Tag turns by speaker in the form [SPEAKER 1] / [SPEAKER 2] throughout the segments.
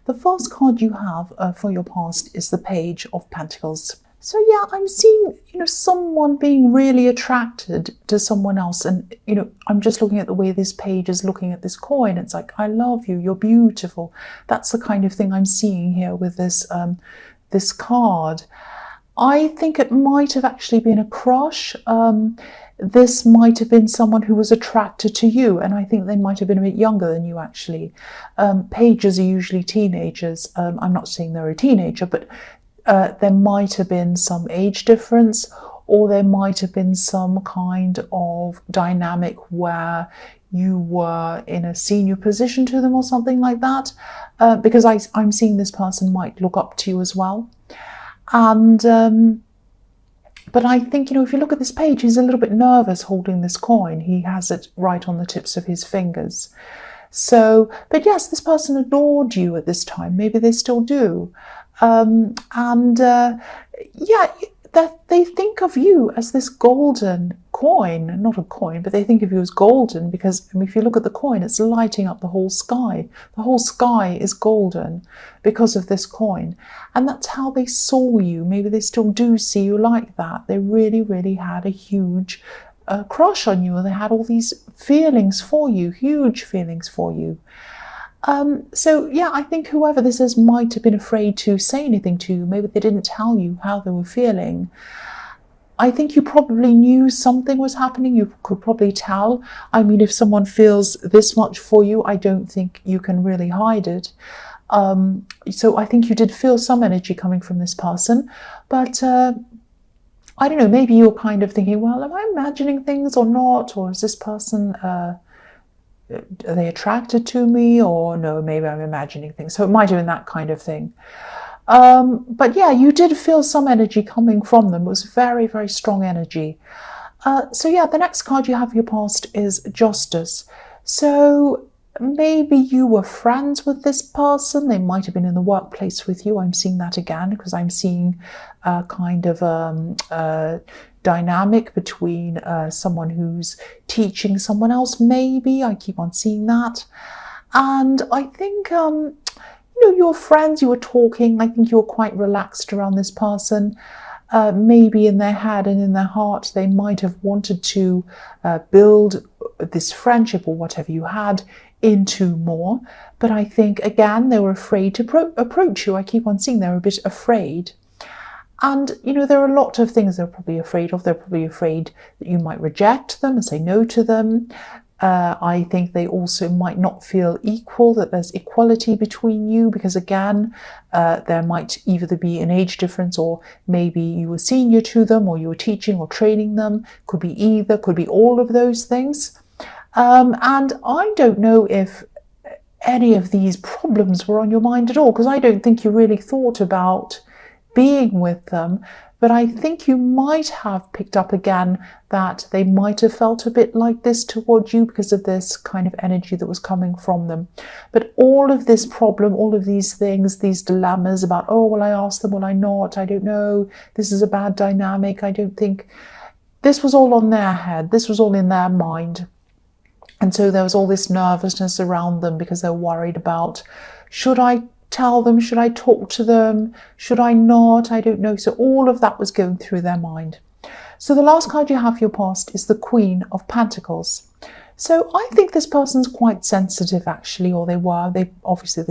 [SPEAKER 1] The first card you have for your past is the Page of Pentacles. So yeah, I'm seeing, someone being really attracted to someone else. And, I'm just looking at the way this page is looking at this coin. It's like, I love you, you're beautiful. That's the kind of thing I'm seeing here with this, this card. I think it might have actually been a crush. This might have been someone who was attracted to you, and I think they might have been a bit younger than you, actually. Pages are usually teenagers. I'm not saying they're a teenager, but there might have been some age difference, or there might have been some kind of dynamic where you were in a senior position to them or something like that, because I'm seeing this person might look up to you as well. And but I think, if you look at this page, he's a little bit nervous holding this coin. He has it right on the tips of his fingers. So, but yes, this person adored you at this time. Maybe they still do. Yeah, that they think of you as this golden coin, not a coin, but they think of you as golden because if you look at the coin, it's lighting up the whole sky. The whole sky is golden because of this coin. And that's how they saw you. Maybe they still do see you like that. They really, really had a huge crush on you. They had all these feelings for you, huge feelings for you. So yeah, I think whoever this is might have been afraid to say anything to you. Maybe they didn't tell you how they were feeling. I think you probably knew something was happening. You could probably tell. I mean, if someone feels this much for you, I don't think you can really hide it. So I think you did feel some energy coming from this person, but I don't know, maybe you're kind of thinking, well, am I imagining things or not? Or is this person, are they attracted to me? Or no, maybe I'm imagining things. So it might have been that kind of thing. But yeah, you did feel some energy coming from them. It was very, very strong energy. So yeah, the next card you have for your past is Justice. So maybe you were friends with this person. They might have been in the workplace with you. I'm seeing that again because I'm seeing a kind of dynamic between someone who's teaching someone else, maybe. I keep on seeing that. And I think, your friends, you were talking, I think you were quite relaxed around this person. Maybe in their head and in their heart, they might have wanted to build this friendship or whatever you had into more. But I think, again, they were afraid to approach you. I keep on seeing they're a bit afraid. And, there are a lot of things they're probably afraid of. They're probably afraid that you might reject them and say no to them. I think they also might not feel equal, that there's equality between you, because again, there might either be an age difference, or maybe you were senior to them, or you were teaching or training them. Could be either, could be all of those things. And I don't know if any of these problems were on your mind at all, because I don't think you really thought about being with them. But I think you might have picked up again that they might have felt a bit like this towards you because of this kind of energy that was coming from them. But all of this problem, all of these things, these dilemmas about, oh, will I ask them, will I not? I don't know. This is a bad dynamic. I don't think. This was all on their head. This was all in their mind. And so there was all this nervousness around them because they're worried about, should I tell them? Should I talk to them? Should I not? I don't know. So all of that was going through their mind. So the last card you have for your past is the Queen of Pentacles. So I think this person's quite sensitive, actually, or they were. They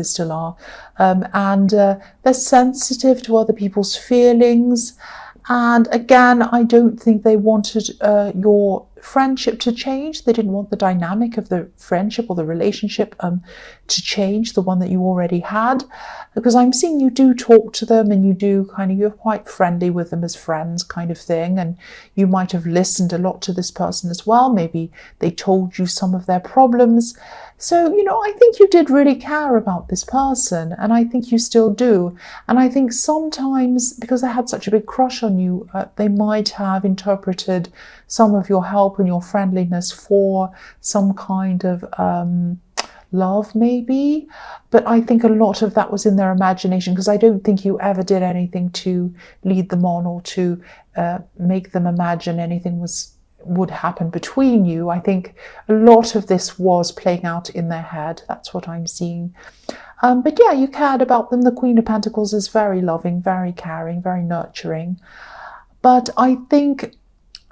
[SPEAKER 1] still are. And they're sensitive to other people's feelings. And again, I don't think they wanted your friendship to change. They didn't want the dynamic of the friendship or the relationship to change, the one that you already had. Because I'm seeing you do talk to them and you're quite friendly with them as friends kind of thing. And you might have listened a lot to this person as well. Maybe they told you some of their problems. So, I think you did really care about this person, and I think you still do. And I think sometimes, because they had such a big crush on you, they might have interpreted some of your help and your friendliness for some kind of love, maybe. But I think a lot of that was in their imagination, because I don't think you ever did anything to lead them on or to make them imagine anything would happen between you. I think a lot of this was playing out in their head. That's what I'm seeing. But yeah, you cared about them. The Queen of Pentacles is very loving, very caring, very nurturing. But I think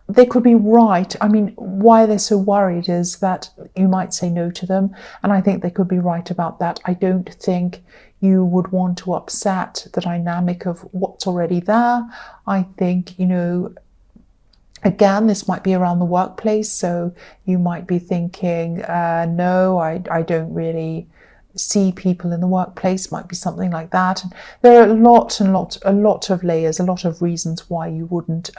[SPEAKER 1] they could be right. I mean, why they're so worried is that you might say no to them. And I think they could be right about that. I don't think you would want to upset the dynamic of what's already there. I think, again, this might be around the workplace. So you might be thinking, no, I don't really see people in the workplace, might be something like that. And there are a lot of layers, a lot of reasons why you wouldn't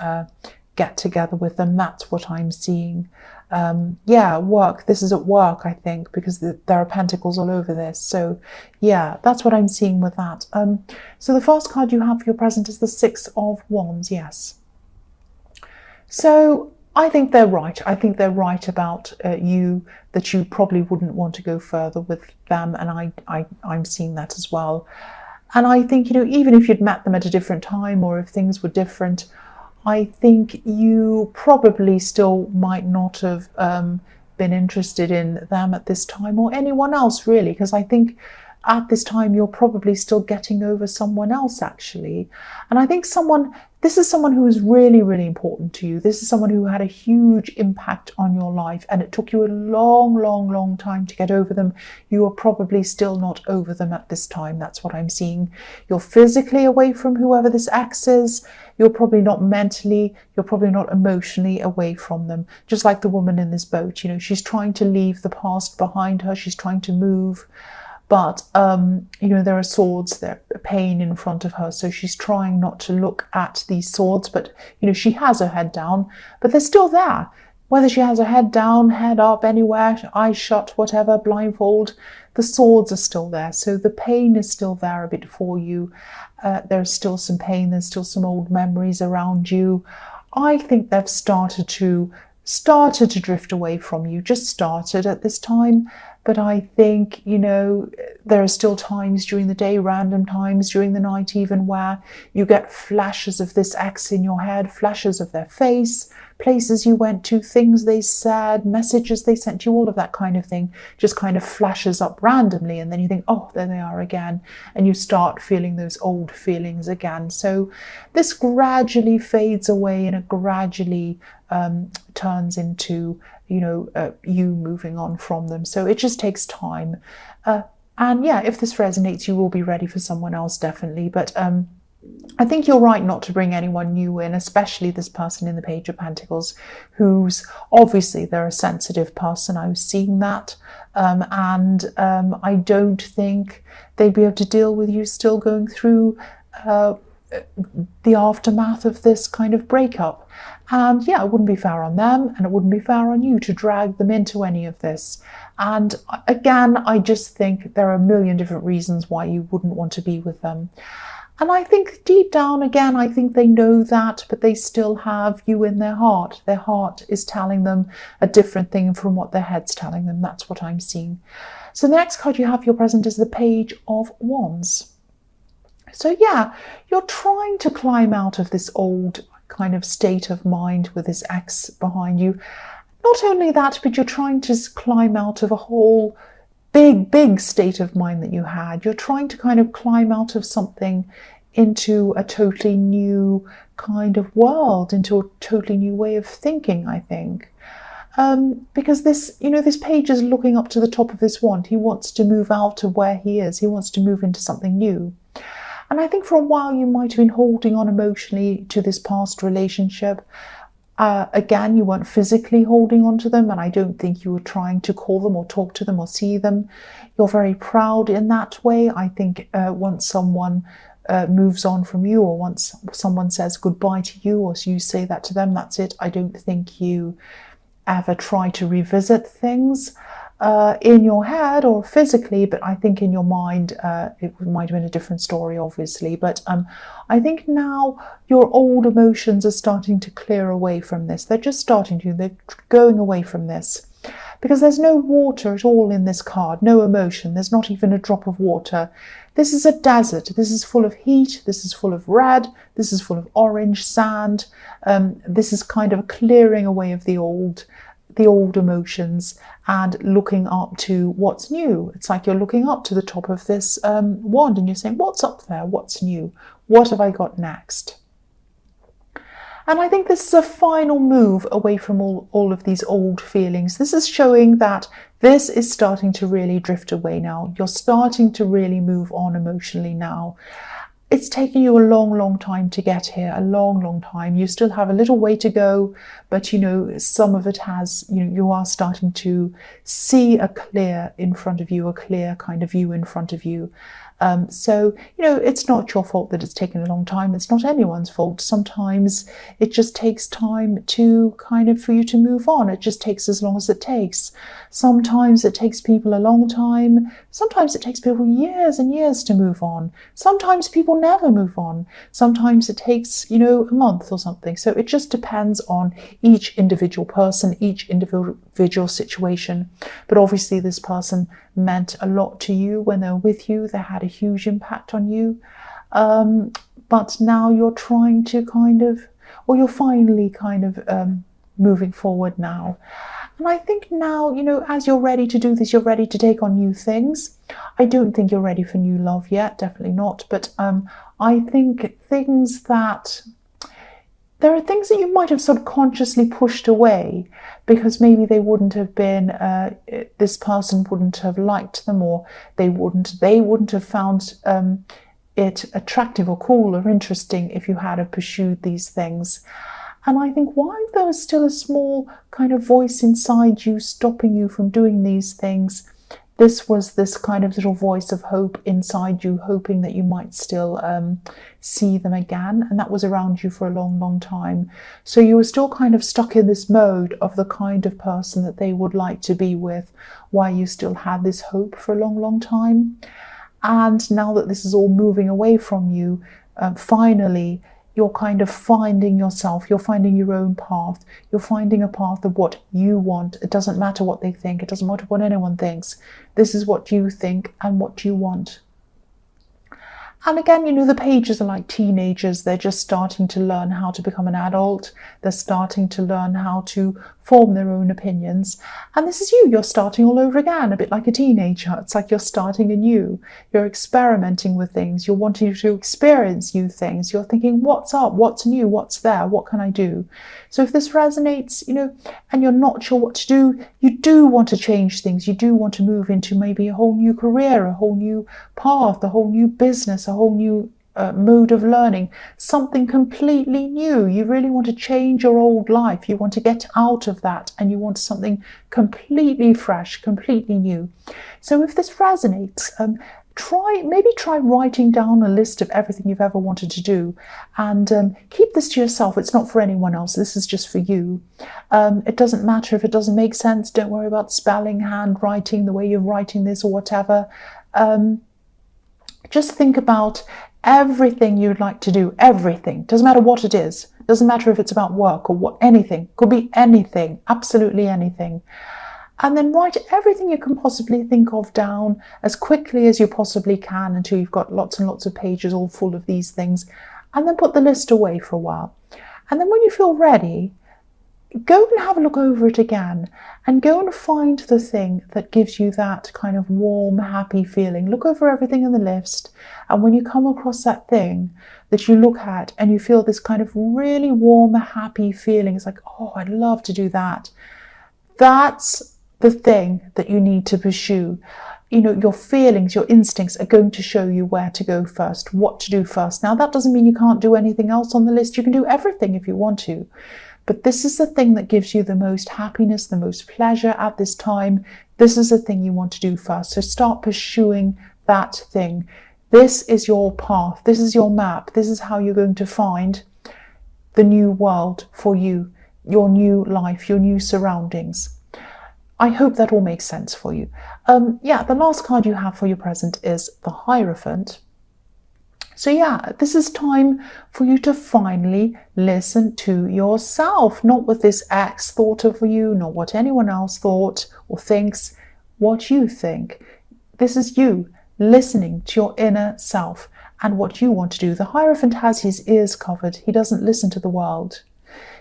[SPEAKER 1] get together with them. That's what I'm seeing. Work. This is at work, I think, because there are pentacles all over this. So yeah, that's what I'm seeing with that. So the first card you have for your present is the Six of Wands. Yes. So I think they're right. I think they're right about you, that you probably wouldn't want to go further with them. And I'm seeing that as well. And I think, even if you'd met them at a different time, or if things were different, I think you probably still might not have been interested in them at this time, or anyone else really, because I think at this time you're probably still getting over someone else, actually. And I think this is someone who is really, really important to you. This is someone who had a huge impact on your life, and it took you a long, long, long time to get over them. You are probably still not over them at this time. That's what I'm seeing. You're physically away from whoever this ex is. You're probably not mentally, you're probably not emotionally away from them. Just like the woman in this boat, she's trying to leave the past behind her. She's trying to move. But, there are swords, there pain in front of her. So she's trying not to look at these swords. But, she has her head down, but they're still there. Whether she has her head down, head up, anywhere, eyes shut, whatever, blindfold, the swords are still there. So the pain is still there a bit for you. There's still some pain. There's still some old memories around you. I think they've started to drift away from you, just started at this time. But I think, there are still times during the day, random times during the night even, where you get flashes of this ex in your head, flashes of their face, places you went to, things they said, messages they sent you, all of that kind of thing just kind of flashes up randomly. And then you think, oh, there they are again. And you start feeling those old feelings again. So this gradually fades away, and it gradually turns into you moving on from them. So it just takes time. And yeah, if this resonates, you will be ready for someone else, definitely. But I think you're right not to bring anyone new in, especially this person in the Page of Pentacles, who's obviously, they're a sensitive person. I was seeing that. And I don't think they'd be able to deal with you still going through the aftermath of this kind of breakup. And yeah, it wouldn't be fair on them, and it wouldn't be fair on you to drag them into any of this. And again, I just think there are a million different reasons why you wouldn't want to be with them. And I think deep down, again, I think they know that, but they still have you in their heart. Their heart is telling them a different thing from what their head's telling them. That's what I'm seeing. So the next card you have for your present is the Page of Wands. So yeah, you're trying to climb out of this old kind of state of mind with this ex behind you. Not only that, but you're trying to climb out of a whole big state of mind that you had. You're trying to kind of climb out of something into a totally new kind of world, into a totally new way of thinking, I think. Because this page is looking up to the top of this wand. He wants to move out of where he is. He wants to move into something new. And I think for a while you might have been holding on emotionally to this past relationship. Again, you weren't physically holding on to them, and I don't think you were trying to call them or talk to them or see them. You're very proud in that way. I think once someone moves on from you, or once someone says goodbye to you, or you say that to them, that's it. I don't think you ever try to revisit things in your head or physically, but I think in your mind it might have been a different story, obviously. But I think now your old emotions are starting to clear away from this. They're just starting to, they're going away from this. Because there's no water at all in this card, no emotion. There's not even a drop of water. This is a desert. This is full of heat. This is full of red. This is full of orange sand. This is kind of a clearing away of the old the old emotions and looking up to what's new. It's like you're looking up to the top of this wand and you're saying, what's up there? What's new? What have I got next? And I think this is a final move away from all of these old feelings. This is showing that this is starting to really drift away now. You're starting to really move on emotionally now. It's taken you a long, long time to get here, a long, long time. You still have a little way to go, but some of it has, you are starting to see a clear in front of you, a clear kind of view in front of you. So it's not your fault that it's taken a long time. It's not anyone's fault. Sometimes it just takes time for you to move on. It just takes as long as it takes. Sometimes it takes people a long time. Sometimes it takes people years and years to move on. Sometimes people never move on. Sometimes it takes, a month or something. So it just depends on each individual person, each individual situation. But obviously this person meant a lot to you when they were with you. They had a huge impact on you. But now you're trying to you're finally moving forward now. And I think now, as you're ready to do this, you're ready to take on new things. I don't think you're ready for new love yet, definitely not. But I think there are things that you might have subconsciously pushed away because maybe they wouldn't have been, this person wouldn't have liked them, or they wouldn't have found it attractive or cool or interesting if you had pursued these things. And I think while there was still a small kind of voice inside you stopping you from doing these things, this was this kind of little voice of hope inside you, hoping that you might still see them again. And that was around you for a long, long time. So you were still kind of stuck in this mode of the kind of person that they would like to be with, while you still had this hope for a long, long time. And now that this is all moving away from you, finally, you're kind of finding yourself, you're finding your own path, you're finding a path of what you want. It doesn't matter what they think, it doesn't matter what anyone thinks. This is what you think and what you want. And again, the pages are like teenagers. They're just starting to learn how to become an adult. They're starting to learn how to form their own opinions. And this is you. You're starting all over again, a bit like a teenager. It's like you're starting anew. You're experimenting with things. You're wanting to experience new things. You're thinking, what's up? What's new? What's there? What can I do? So if this resonates, and you're not sure what to do, you do want to change things. You do want to move into maybe a whole new career, a whole new path, a whole new business, a whole new mode of learning, something completely new. You really want to change your old life. You want to get out of that and you want something completely fresh, completely new. So if this resonates, try writing down a list of everything you've ever wanted to do, and keep this to yourself. It's not for anyone else. This is just for you. It doesn't matter if it doesn't make sense. Don't worry about spelling, handwriting, the way you're writing this or whatever. Just think about everything you'd like to do. Everything. Doesn't matter what it is. Doesn't matter if it's about work or anything. Could be anything. Absolutely anything. And then write everything you can possibly think of down as quickly as you possibly can until you've got lots and lots of pages all full of these things. And then put the list away for a while. And then when you feel ready, go and have a look over it again and go and find the thing that gives you that kind of warm, happy feeling. Look over everything in the list, and when you come across that thing that you look at and you feel this kind of really warm, happy feeling, it's like, oh, I'd love to do that. That's the thing that you need to pursue. Your feelings, your instincts are going to show you where to go first, what to do first. Now, that doesn't mean you can't do anything else on the list. You can do everything if you want to. But this is the thing that gives you the most happiness, the most pleasure at this time. This is the thing you want to do first. So start pursuing that thing. This is your path. This is your map. This is how you're going to find the new world for you, your new life, your new surroundings. I hope that all makes sense for you. The last card you have for your present is the Hierophant. So this is time for you to finally listen to yourself, not what this ex thought of you, not what anyone else thought or thinks, what you think. This is you listening to your inner self and what you want to do. The Hierophant has his ears covered. He doesn't listen to the world.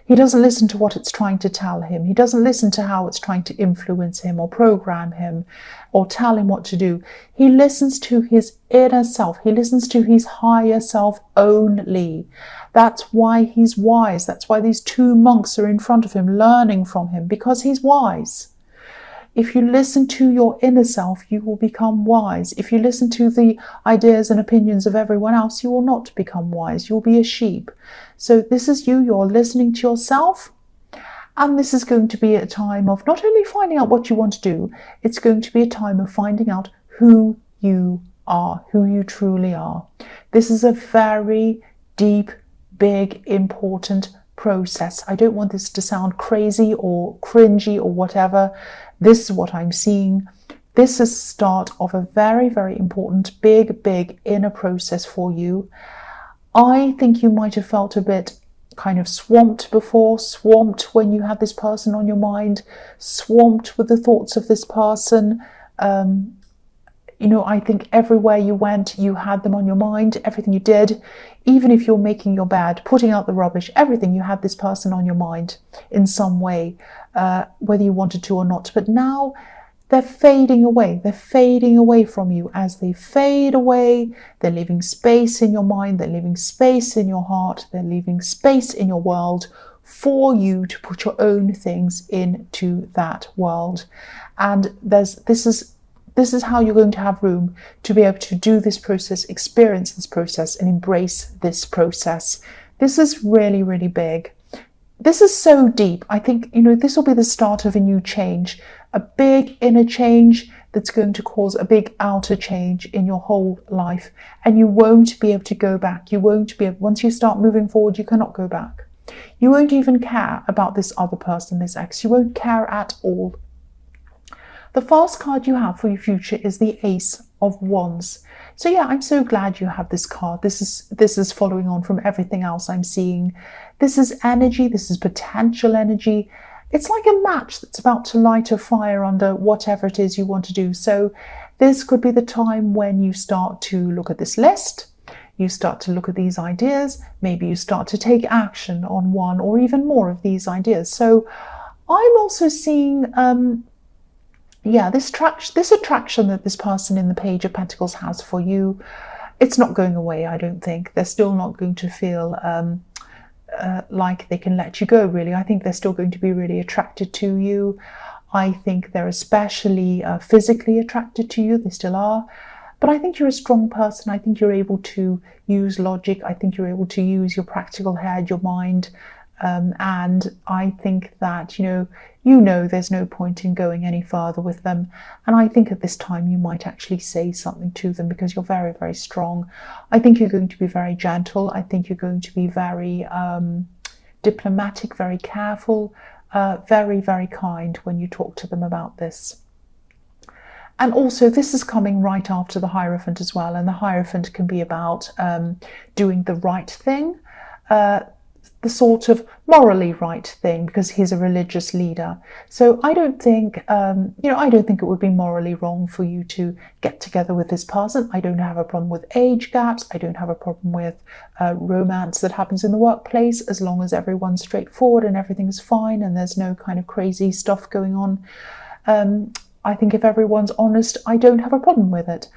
[SPEAKER 1] He doesn't listen to what it's trying to tell him. He doesn't listen to how it's trying to influence him or program him or tell him what to do. He listens to his inner self. He listens to his higher self only. That's why he's wise. That's why these two monks are in front of him, learning from him, because he's wise. If you listen to your inner self, you will become wise. If you listen to the ideas and opinions of everyone else, you will not become wise. You'll be a sheep. So this is you. You're listening to yourself. And this is going to be a time of not only finding out what you want to do, it's going to be a time of finding out who you are, who you truly are. This is a very deep, big, important process. I don't want this to sound crazy or cringy or whatever. This is what I'm seeing. This is the start of a very, very important, big inner process for you. I think you might have felt a bit kind of swamped before, swamped when you had this person on your mind, swamped with the thoughts of this person. I think everywhere you went, you had them on your mind, everything you did, even if you're making your bed, putting out the rubbish, everything, you had this person on your mind in some way, whether you wanted to or not. But now they're fading away. They're fading away from you. As they fade away, they're leaving space in your mind. They're leaving space in your heart. They're leaving space in your world for you to put your own things into that world. And this is how you're going to have room to be able to do this process, experience this process, and embrace this process. This is really, really big. This is so deep. I think, this will be the start of a new change, a big inner change that's going to cause a big outer change in your whole life. And you won't be able to go back. You won't be able, once you start moving forward, you cannot go back. You won't even care about this other person, this ex. You won't care at all. The first card you have for your future is the Ace of Wands. So yeah, I'm so glad you have this card. This is following on from everything else I'm seeing. This is energy. This is potential energy. It's like a match that's about to light a fire under whatever it is you want to do. So this could be the time when you start to look at this list. You start to look at these ideas. Maybe you start to take action on one or even more of these ideas. So I'm also seeing this attraction that this person in the Page of Pentacles has for you, it's not going away, I don't think. They're still not going to feel like they can let you go, really. I think they're still going to be really attracted to you. I think they're especially physically attracted to you. They still are. But I think you're a strong person. I think you're able to use logic. I think you're able to use your practical head, your mind. And I think that, there's no point in going any further with them. And I think at this time you might actually say something to them because you're very, very strong. I think you're going to be very gentle. I think you're going to be very diplomatic, very careful, very, very kind when you talk to them about this. And also, this is coming right after the Hierophant as well. And the Hierophant can be about doing the right thing, the sort of morally right thing, because he's a religious leader. So I don't think, I don't think it would be morally wrong for you to get together with this person. I don't have a problem with age gaps. I don't have a problem with romance that happens in the workplace, as long as everyone's straightforward and everything's fine and there's no kind of crazy stuff going on. I think if everyone's honest, I don't have a problem with it.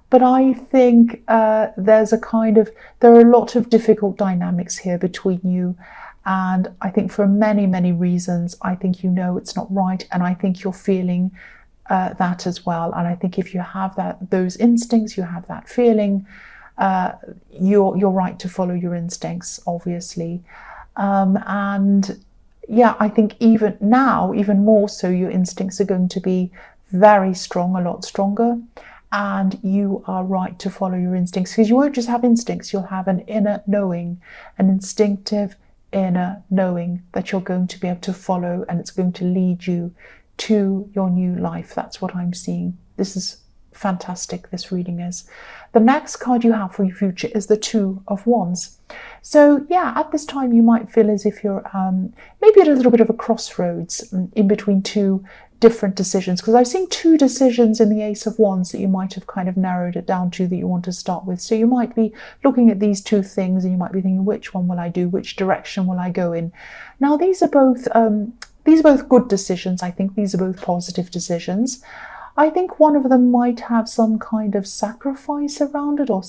[SPEAKER 1] But I think there are a lot of difficult dynamics here between you. And I think for many, many reasons, I think it's not right. And I think you're feeling that as well. And I think if you have those instincts, you have that feeling, you're right to follow your instincts, obviously. And yeah, I think even now, even more so, your instincts are going to be very strong, a lot stronger. And you are right to follow your instincts, because you won't just have instincts, you'll have an inner knowing, an instinctive inner knowing that you're going to be able to follow, and it's going to lead you to your new life. That's what I'm seeing. This is fantastic, this reading is. The next card you have for your future is the Two of Wands. So yeah, at this time you might feel as if you're maybe at a little bit of a crossroads in between two different decisions, because I've seen 2 decisions in the Ace of Wands that you might have kind of narrowed it down to that you want to start with. So you might be looking at these 2 things and you might be thinking, which one will I do? Which direction will I go in? Now, these are both good decisions. I think these are both positive decisions. I think one of them might have some kind of sacrifice around it, or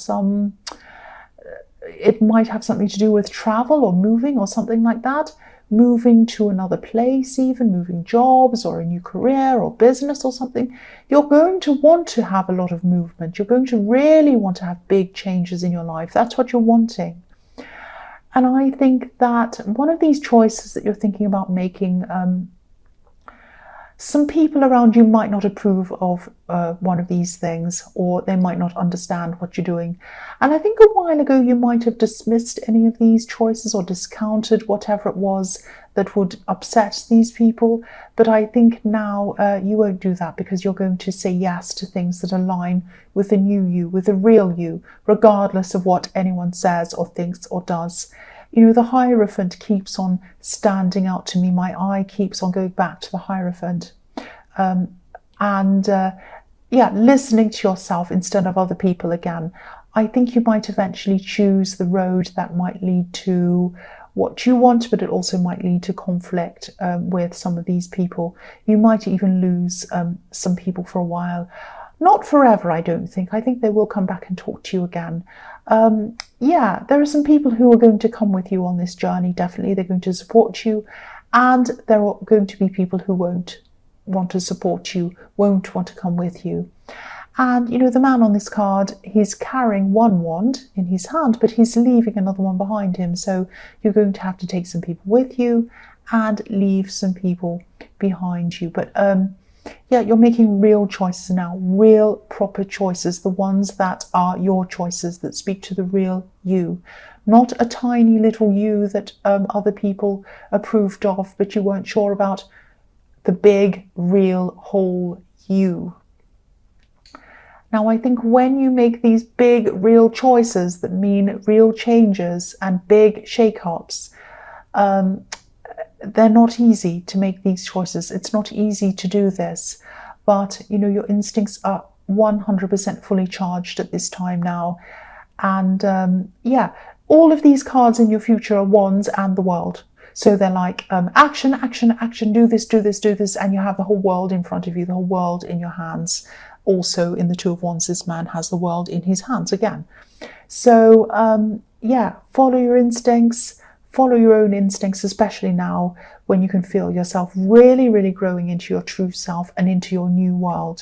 [SPEAKER 1] it might have something to do with travel or moving or something like that. Moving to another place, even moving jobs or a new career or business or something. You're going to want to have a lot of movement. You're going to really want to have big changes in your life. That's what you're wanting. And I think that one of these choices that you're thinking about making, some people around you might not approve of one of these things, or they might not understand what you're doing. And I think a while ago you might have dismissed any of these choices or discounted whatever it was that would upset these people. But I think now you won't do that, because you're going to say yes to things that align with the new you, with the real you, regardless of what anyone says or thinks or does. You know, the Hierophant keeps on standing out to me. My eye keeps on going back to the Hierophant. Listening to yourself instead of other people again. I think you might eventually choose the road that might lead to what you want, but it also might lead to conflict with some of these people. You might even lose some people for a while. Not forever, I don't think. I think they will come back and talk to you again. There are some people who are going to come with you on this journey, definitely. They're going to support you, and there are going to be people who won't want to support you, won't want to come with you. And, you know, the man on this card, he's carrying one wand in his hand, but he's leaving another one behind him. So you're going to have to take some people with you and leave some people behind you. But you're making real choices now, real proper choices, the ones that are your choices, that speak to the real you, not a tiny little you that other people approved of, but you weren't sure about. The big, real, whole you. Now, I think when you make these big, real choices that mean real changes and big shake-ups, they're not easy to make these choices. It's not easy to do this, but, you know, your instincts are 100% fully charged at this time now. And all of these cards in your future are wands and the world. So they're like action, action, action, do this, do this, do this, and you have the whole world in front of you, the whole world in your hands. Also in the Two of Wands, this man has the world in his hands again. So follow your instincts, follow your own instincts, especially now when you can feel yourself really, really growing into your true self and into your new world.